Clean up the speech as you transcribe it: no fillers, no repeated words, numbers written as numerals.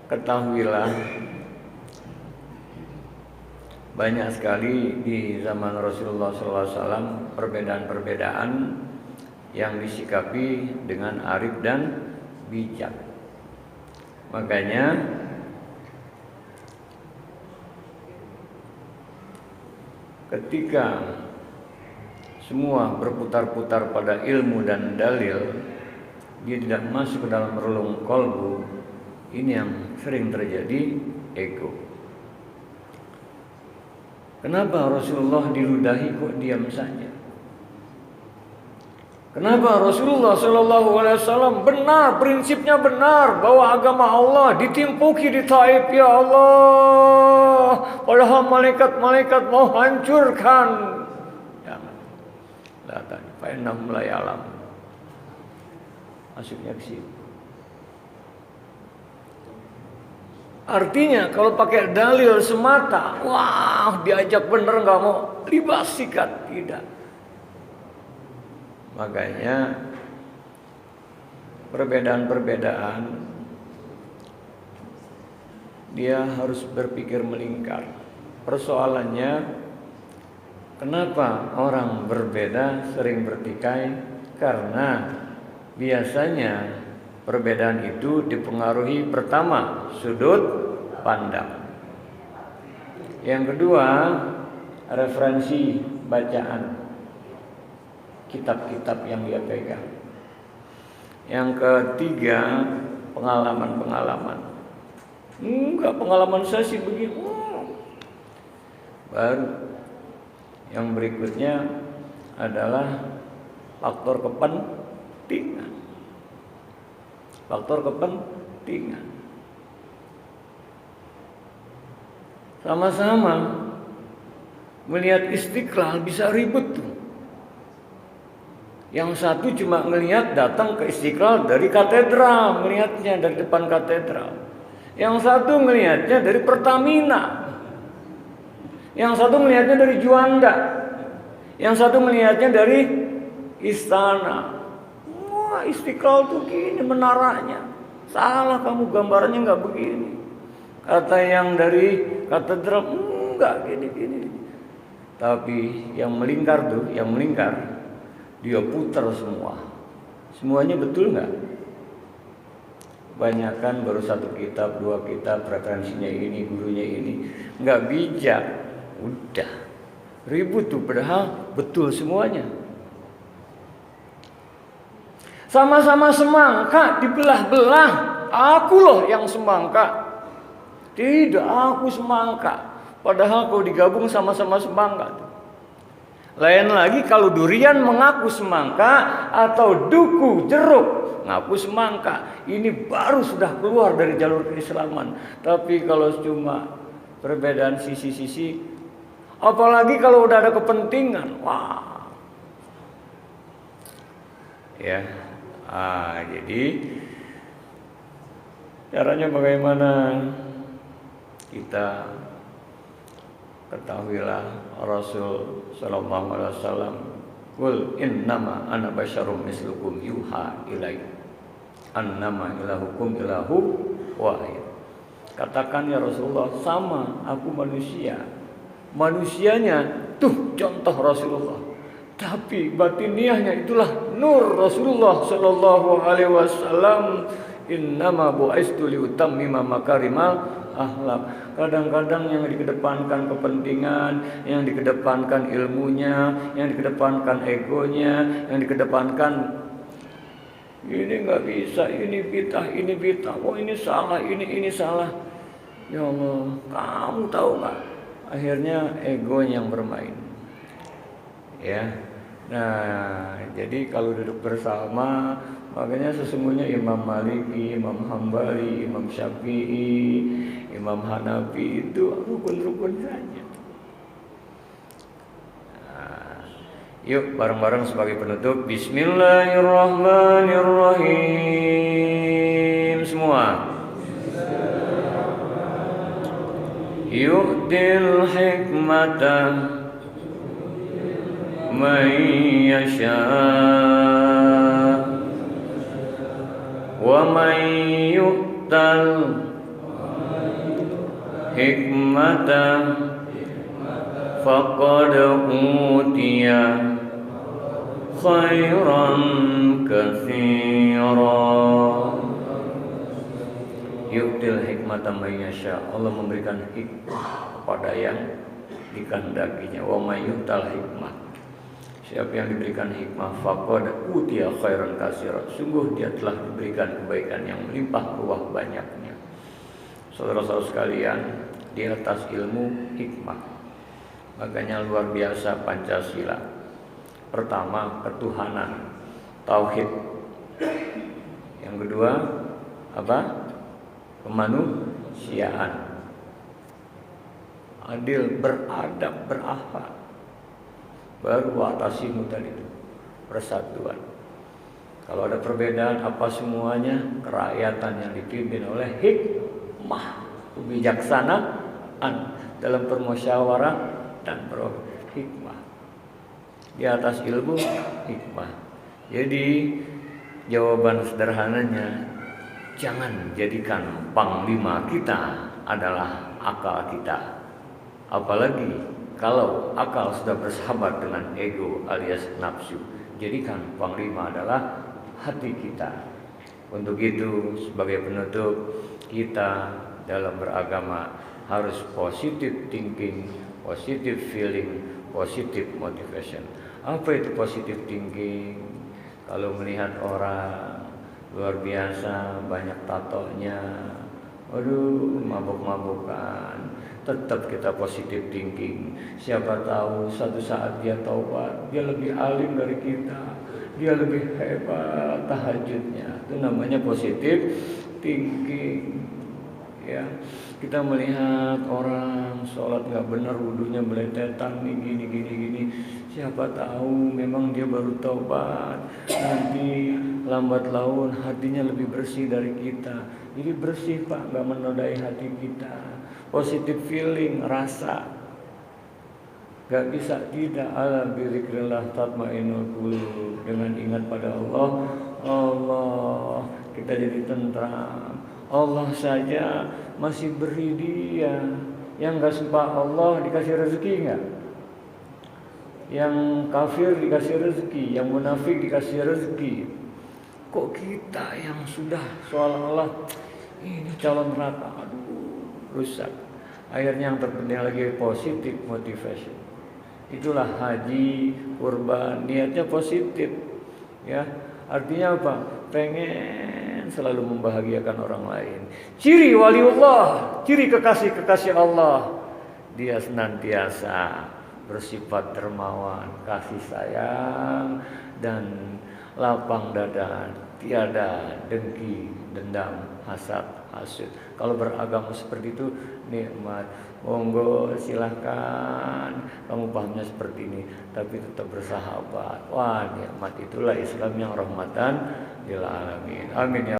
ketahuilah banyak sekali di zaman Rasulullah SAW perbedaan-perbedaan yang disikapi dengan arif dan bijak. Makanya ketika semua berputar-putar pada ilmu dan dalil, dia tidak masuk ke dalam relung kolbu. Ini yang sering terjadi, ego. Kenapa Rasulullah diludahi kok diam saja? Kenapa Rasulullah SAW benar, prinsipnya benar bahwa agama Allah ditimpuki di Taif, ya Allah, padahal malaikat-malaikat mau hancurkan. Jangan. La tadi, fa innahum la ya'lamun. Masuknya ke sini. Artinya kalau pakai dalil semata, wah diajak bener nggak mau, libas sikat, tidak. Makanya perbedaan-perbedaan dia harus berpikir melingkar. Persoalannya, kenapa orang berbeda sering bertikai? Karena biasanya perbedaan itu dipengaruhi pertama sudut pandang. Yang kedua, referensi bacaan, kitab-kitab yang dia pegang. Yang ketiga, pengalaman-pengalaman. Enggak, pengalaman saya sih begini. Baru yang berikutnya adalah faktor kepentingan. Faktor kepentingan. Sama-sama melihat Istiqlal bisa ribut tuh. Yang satu cuma ngelihat datang ke Istiqlal dari katedral, melihatnya dari depan katedral. Yang satu melihatnya dari Pertamina. Yang satu melihatnya dari Juanda. Yang satu melihatnya dari istana. Wah, Istiqlal tuh gini menaranya. Salah kamu, gambarnya nggak begini. Kata yang dari katedral, enggak gini-gini. Tapi yang melingkar tuh, yang melingkar, dia putar semua. Semuanya betul nggak? Banyakan baru satu kitab, dua kitab, referensinya ini, gurunya ini. Nggak bijak. Udah. Ribut tuh, padahal betul semuanya. Sama-sama semangka, dibelah-belah. Aku loh yang semangka. Tidak, aku semangka. Padahal kalau digabung sama-sama semangka. Lain lagi kalau durian mengaku semangka atau duku jeruk ngaku semangka. Ini baru sudah keluar dari jalur keislaman. Tapi kalau cuma perbedaan sisi-sisi, apalagi kalau udah ada kepentingan, wah. Ya. Jadi caranya bagaimana? Kita ketahuilah Rasul sallallahu alaihi wasallam, "Qul innama ana basyarum mislukum yuha ilai annama ilahukum ilahu wahid." Katakan ya Rasulullah, sama aku manusia. Manusianya tuh contoh Rasulullah. Tapi batiniahnya itulah nur Rasulullah sallallahu alaihi wasallam. Innama bu'istu liutammima makarimal akhlak. Kadang-kadang yang dikedepankan kepentingan, yang dikedepankan ilmunya, yang dikedepankan egonya, yang dikedepankan ini nggak bisa, ini bid'ah, oh ini salah, ini salah. Ya Allah, kamu tahu nggak? Akhirnya egonya yang bermain. Ya, nah jadi kalau duduk bersama, makanya sesungguhnya Imam Maliki, Imam Hambali, Imam Syafi'i, Imam Hanafi itu rukun-rukun saja. Nah, yuk bareng-bareng sebagai penutup. Bismillahirrahmanirrahim. Semua. Yu'til hikmata man yasha wa man yu'tal hikmata faqad utiya khairan katsira. Yu'til hikmata may yasha. Allah memberikan hikmah kepada yang dikehendakinya. Wa may yu'tal hikmah, siapa yang diberikan hikmah, faqad utiya khairan katsira, sungguh dia telah diberikan kebaikan yang melimpah ruah banyaknya. Saudara-saudara sekalian, di atas ilmu hikmah, makanya luar biasa Pancasila. Pertama, ketuhanan, tauhid. Yang kedua, apa? Kemanusiaan, adil, beradab, berakhlak. Baru watasimu tadi itu persatuan. Kalau ada perbedaan apa semuanya, kerakyatan yang dipimpin oleh hikmah, kebijaksanaan dalam permusyawarah dan hikmah. Di atas ilmu hikmah. Jadi jawaban sederhananya, jangan jadikan panglima kita adalah akal kita. Apalagi kalau akal sudah bersahabat dengan ego alias nafsu, jadikan panglima adalah hati kita. Untuk itu, sebagai penutup, kita dalam beragama harus positive thinking, positive feeling, positive motivation. Apa itu positive thinking? Kalau melihat orang luar biasa, banyak tatonya, aduh, mabuk-mabukan, tetap kita positive thinking. Siapa tahu suatu saat dia taubat, dia lebih alim dari kita, dia lebih hebat tahajudnya. Itu namanya positive thinking. Ya, kita melihat orang sholat nggak benar, wudunya meletetan nih, gini. Siapa tahu memang dia baru taubat, nanti lambat laun hatinya lebih bersih dari kita. Jadi bersih Pak, nggak menodai hati kita. Positive feeling, rasa. Gak bisa tidak, ala bidzikrillah tatmainnul qulub. Dengan ingat pada Allah kita jadi tentram. Allah saja masih beri dia. Yang gak suka Allah dikasih rezeki gak? Yang kafir dikasih rezeki, yang munafik dikasih rezeki. Kok kita yang sudah seolah-olah ini calon neraka, aduh, rusak. Akhirnya yang terpenting lagi positif motivation. Itulah haji, kurban, niatnya positif, ya. Artinya apa? Pengen selalu membahagiakan orang lain. Ciri waliullah, ciri kekasih Allah, dia senantiasa bersifat dermawan, kasih sayang, dan lapang dada, tiada dengki, dendam, hasad, hasud. Kalau beragama seperti itu nikmat. Monggo silahkan kamu pahamnya seperti ini, tapi tetap bersahabat. Wah, nikmat, itulah Islam yang rahmatan lil alamin. Amin ya.